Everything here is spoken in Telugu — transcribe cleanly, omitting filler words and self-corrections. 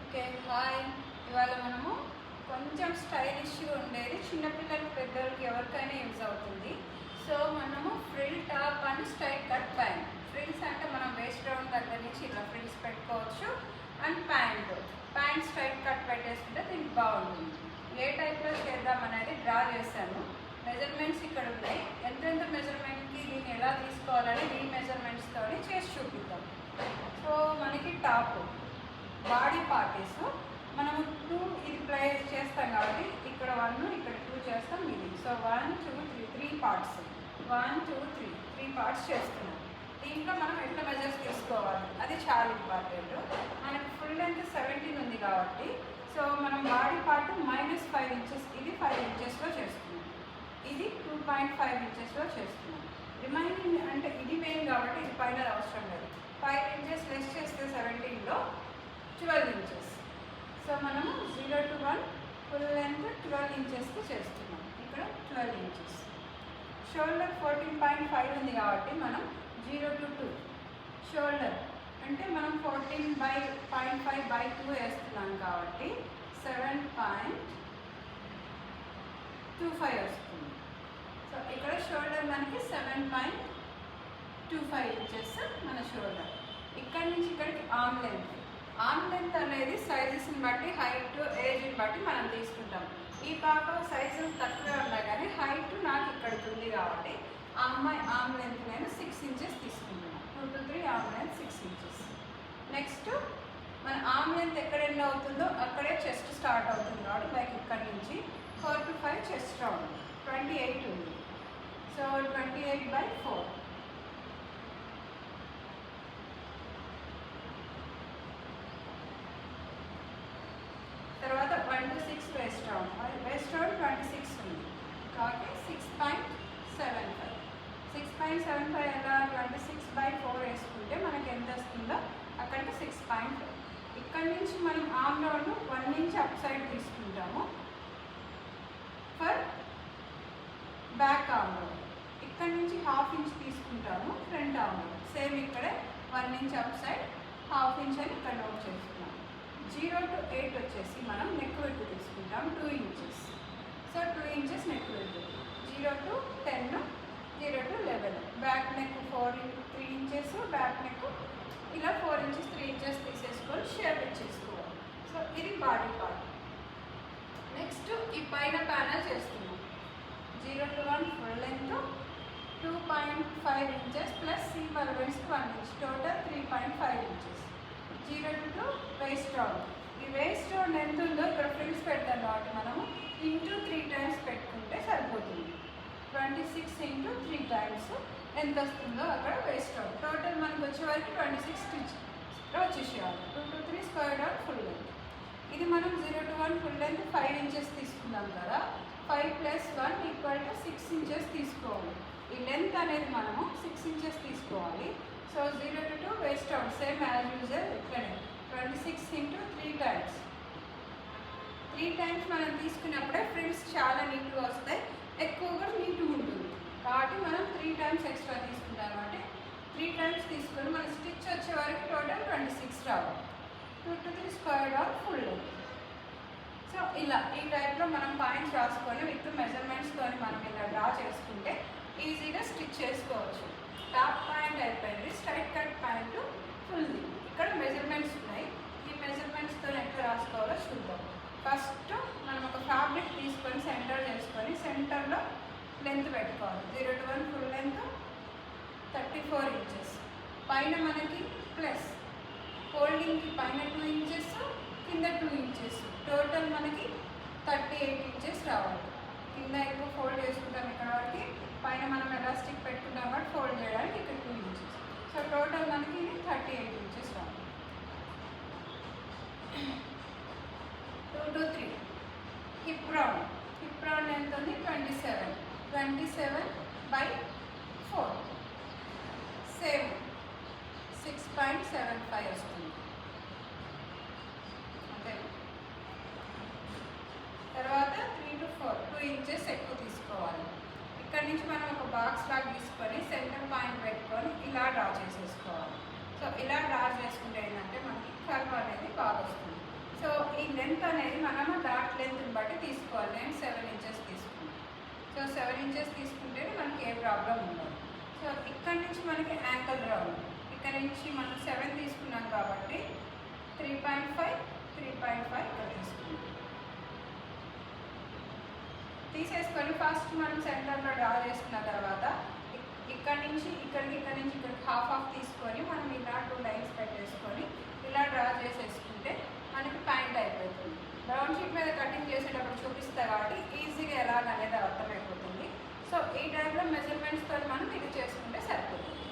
Okay hi. ఇవాళ మనము కొంచెం స్టైలిష్గా ఉండేది చిన్నపిల్లలకి పెద్దలకి ఎవరికైనా యూజ్ అవుతుంది. సో మనము frill top and straight cut pant. Frills అంటే మనం వేస్ట్ రౌండ్ దగ్గర నుంచి ఇలా ఫ్రిల్స్ పెట్టుకోవచ్చు. అండ్ ప్యాంట్ స్ట్రైట్ కట్ పెట్టేసుకుంటే దీనికి బాగుంటుంది. ఏ టైప్లో చేద్దాం అనేది డ్రా చేశాను. మెజర్మెంట్స్ ఇక్కడ ఉన్నాయి. ఎంతెంత మెజర్మెంట్కి దీన్ని ఎలా తీసుకోవాలని ఈ మెజర్మెంట్స్తో చేసి చూపిద్దాం. సో మనకి టాప్ బాడీ పార్టీస్ మనము 2 ఇది ప్లే చేస్తాం కాబట్టి ఇక్కడ 1 ఇక్కడ 2 చేస్తాం. ఇది సో 1 2 3 3 పార్ట్స్ 1 2 3 3 పార్ట్స్ చేస్తున్నాం. దీంట్లో మనం ఎట్లా మెజర్స్ తీసుకోవాలి అది చాలా ఇంపార్టెంట్. మనకి ఫుల్ లెంత్ 17 ఉంది కాబట్టి సో మనం బాడీ పార్ట్ -5 ఇంచెస్ ఇది 5 ఇంచెస్లో చేస్తున్నాం. ఇది 2.5 ఇంచెస్లో చేస్తున్నాం. రిమైనింగ్ అంటే ఇది మెయిన్ కాబట్టి ఇది పైన అవసరం లేదు. 5 ఇంచెస్ లెస్ చేస్తే 17లో 12 ఇంచెస్. సో మనము 0 to 1 ఫుల్ లెంత్ 12 ఇంచెస్కి చేస్తున్నాం. ఇక్కడ 12 ఇంచెస్. షోల్డర్ 14.5 ఉంది కాబట్టి మనం 0 to 2 షోల్డర్ అంటే మనం 14.5/2 వేస్తున్నాం కాబట్టి 7.25 వస్తుంది. సో ఇక్కడ షోల్డర్ మనకి 7.25 ఇంచెస్ మన షోల్డర్. ఇక్కడ నుంచి ఇక్కడికి ఆర్మ్ లెంత్ అనేది సైజెస్ని బట్టి హైట్ ఏజ్ని బట్టి మనం తీసుకుంటాం. ఈ పాప సైజు తక్కువే ఉన్నా కానీ హైట్ నాకు ఇక్కడికి ఉంది కాబట్టి ఆ అమ్మాయి ఆర్మ్ లెంత్ నేను 6 ఇంచెస్ తీసుకుంటున్నాను. 2 to 3 arm length 6 inches. Next మన ఆర్మ్ లెంత్ ఎక్కడ ఎండ్ అవుతుందో అక్కడే చెస్ట్ స్టార్ట్ అవుతుంది కాబట్టి లైక్ ఇక్కడ నుంచి 4 to 5 చెస్ట్ రౌండ్ 28 ఉంది. సో 28/4 తర్వాత 1 to 6 వేస్ట్ రౌండ్ 26 ఉంది కాబట్టి 6.75 ఎలా 26/4 వేసుకుంటే మనకి ఎంత వస్తుందో అక్కడికి 6.5. ఇక్కడ నుంచి మనం arm round 1 inch up side తీసుకుంటాము ఫర్ బ్యాక్ ఆర్మ్ రౌండ్. ఇక్కడ నుంచి 1/2 ఇంచ్ తీసుకుంటాము ఫ్రంట్ ఆర్మ్ రౌండ్. సేమ్ ఇక్కడే 1 ఇంచ్ అప్ సైడ్ 1/2 ఇంచ్ అని ఇక్కడ నోట్ చేసుకున్నాం. 0 to 8 వచ్చేసి మనం నెక్ విడ్త్ తీసుకుంటాం 2 inches. So 2 inches neck width. 0 to 10 0 to 11 back neck 3 inches back neck ఇలా 4 ఇంచెస్ 3 ఇంచెస్ తీసేసుకొని షేప్ ఇచ్చేసుకోవాలి. సో ఇది బాడీ పార్ట్. నెక్స్ట్ ఈ పైన ప్యానల్ చేస్తున్నాం. 0 to 1 full length 2.5 inches plus seam అలవెన్స్కి 1 inch total 3.5 inches. 0 to 2 waist round. ఈ వేస్ట్ రౌండ్ ఎంత ఉందో ఇక్కడ ఫ్రిల్స్ పెడతాం కాబట్టి మనము ఇంటూ 3 టైమ్స్ పెట్టుకుంటే సరిపోతుంది. 26 into 3 టైమ్స్ ఎంత వస్తుందో అక్కడ వేస్ట్ రౌండ్. టోటల్ మనకు వచ్చే వరకు 26 స్టిచ్ వచ్చేసేయాలి. 2 to 3 square round full length. ఇది మనం 0 to 1 ఫుల్ లెంత్ 5 ఇంచెస్ తీసుకున్నాం కదా. 5 + 1 = 6 ఇంచెస్ తీసుకోవాలి. ఈ లెంత్ అనేది మనము 6 ఇంచెస్ తీసుకోవాలి. So 0 to 2 waist round same as usual ఇక్కడే 26 into 3 టైమ్స్. 3 టైమ్స్ మనం తీసుకున్నప్పుడే ఫ్రిల్స్ చాలా నీట్గా వస్తాయి, ఎక్కువగా నీట్గా ఉంటుంది కాబట్టి మనం 3 టైమ్స్ ఎక్స్ట్రా తీసుకుంటాం. కాబట్టి 3 టైమ్స్ తీసుకొని మన స్టిచ్ వచ్చే వరకు టోటల్ 26 రావాలి. 2 to 3 square round full length. So ఇలా ఈ టైప్లో మనం పాయింట్స్ రాసుకొని విత్ మెజర్మెంట్స్తో మనం ఇలా డ్రా చేసుకుంటే ఈజీగా స్టిచ్ చేసుకోవచ్చు. టాప్ ప్యాంట్ అయిపోయింది. స్ట్రైట్ కట్ ప్యాంటు ఫుల్ది. ఇక్కడ మెజర్మెంట్స్ ఉన్నాయి. ఈ మెజర్మెంట్స్తో ఎట్లా రాసుకోవాలో చూద్దాం. ఫస్ట్ మనం ఒక ఫ్యాబ్రిక్ తీసుకొని సెంటర్ చేసుకొని సెంటర్లో లెంత్ పెట్టుకోవాలి. 0 to 1 ఫుల్ లెంత్ 34 ఇంచెస్. పైన మనకి ప్లస్ ఫోల్డింగ్కి పైన 2 ఇంచెస్ కింద 2 ఇంచెస్ టోటల్ మనకి 38 ఇంచెస్ రావాలి. కింద ఎక్కువ ఫోల్డ్ చేసుకుంటాం ఇక్కడ వరకు, పైన మనం ఎలాస్టిక్ పెట్టుకుంటాం కాబట్టి ఫోల్డ్ చేయడానికి ఇక్కడ 2 ఇంచెస్. సో టోటల్ మనకి 38 ఇంచెస్ రావాలి. 2 to 3 హిప్ రౌండ్ ఎంత ఉంది 27/4 సేమ్ 6.75 వస్తుంది. ఓకే. తర్వాత 3 to 4 2 ఇంచెస్ ఎక్కువ తీసుకోవాలి. ఇక్కడ నుంచి మనం ఒక బాక్స్ లాగా తీసుకొని సెంటర్ పాయింట్ పెట్టుకొని ఇలా డ్రా చేసేసుకోవాలి. సో ఇలా డ్రా చేసుకుంటే ఏంటంటే మనకి కర్వ్ అనేది బాగా వస్తుంది. సో ఈ లెంత్ అనేది మనము డాట్ లెంత్ని బట్టి తీసుకోవాలి. నేను 7 ఇంచెస్ తీసుకున్నాను. సో 7 ఇంచెస్ తీసుకుంటే మనకి ఏ ప్రాబ్లం ఉండదు. సో ఇక్కడి నుంచి మనకి యాంకల్ రౌండ్, ఇక్కడ నుంచి మనం 7 తీసుకున్నాం కాబట్టి 3.5 ఇక్కడ తీసుకున్నాం. తీసేసుకొని ఫస్ట్ మనం సెంటర్లో డ్రా చేసుకున్న తర్వాత ఇక్కడ నుంచి ఇక్కడికి హాఫ్ తీసుకొని మనం ఇలా 2 లైన్స్ పెట్టేసుకొని ఇలా డ్రా చేసేసుకుంటే మనకి ప్యాంట్ అయిపోతుంది. బ్రౌన్ షీట్ మీద కటింగ్ చేసేటప్పుడు చూపిస్తా కాబట్టి ఈజీగా ఎలాగనేది అర్థమైపోతుంది. సో ఈ టైప్లో మెజర్మెంట్స్తో మనం ఇది చేసుకుంటే సరిపోతుంది.